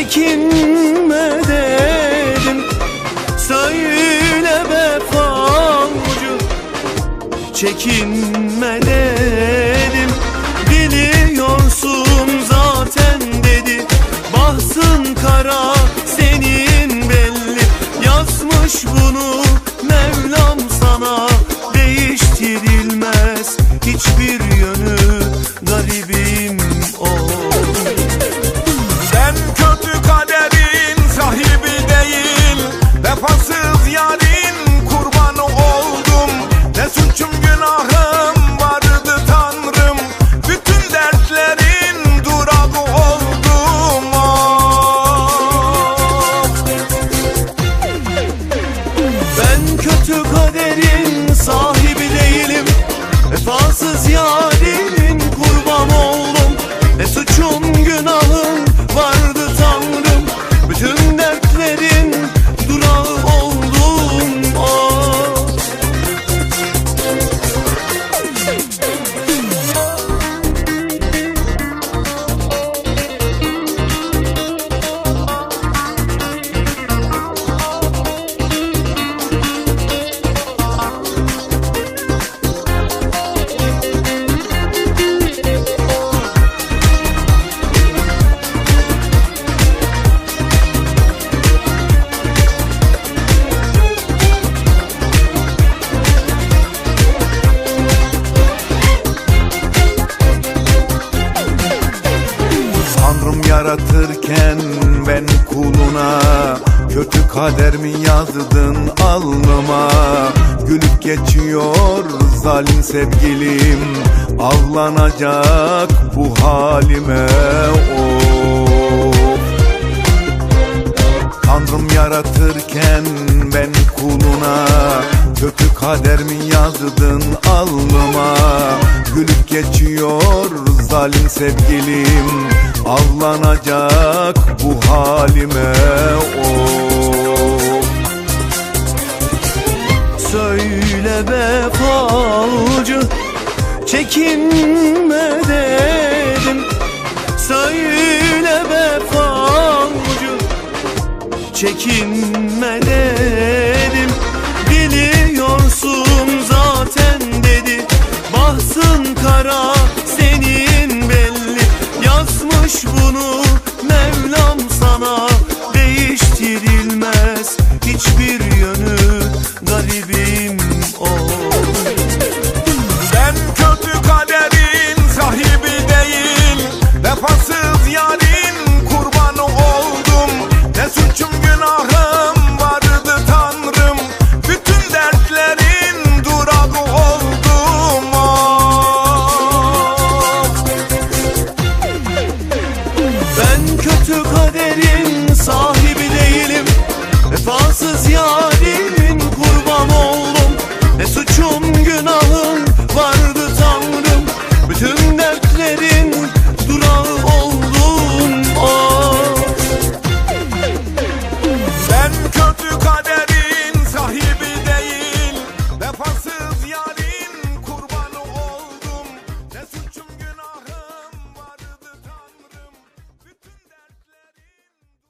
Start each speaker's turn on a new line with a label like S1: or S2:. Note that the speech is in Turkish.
S1: çekinme dedim. Söyle vefacı, çekinme dedim. Biliyorsun zaten dedi, bahtsın kara senin belli. Yazmış bunu Mevlam sana, değiştirilmez hiçbir yönü, garibim o.
S2: Ben kötü kaderin sahibi değil, vefasız yarin kurbanı oldum. Ne suçum günahım vardı Tanrım, bütün dertlerin durağı oldum.
S1: Ben kötü kaderin sahibi değilim, vefasız yarinin kurban oldum. Ne suçum günahım vardı Tanrım, bütün dertlerin durağı oldum. Ah.
S2: Tanrım yaratırken ben kuluna, kötü kader mi yazdın alnıma? Gülüp geçiyor zalim sevgilim, ağlanacak bu halime of. Tanrım yaratırken ben kuluna, kötü kader mi yazdın alnıma? Gülüp geçiyor zalim sevgilim, ağlanacak bu halime of.
S1: Söyle vefacı, çekinme dedim. Söyle vefacı, çekinme dedim. Biliyorsun zaten dedi, bahtsın kara senin belli. Yazmış bunu Mevlam sana, değiştirilmez hiçbir yönü, garibim o.
S2: Ben kötü kaderin sahibi değil, vefasız yarin kurbanı oldum. Ne suçum günahım vardı Tanrım, bütün dertlerin durağı oldum.
S1: Ben kötü kaderin sahibi değilim, vefasız yar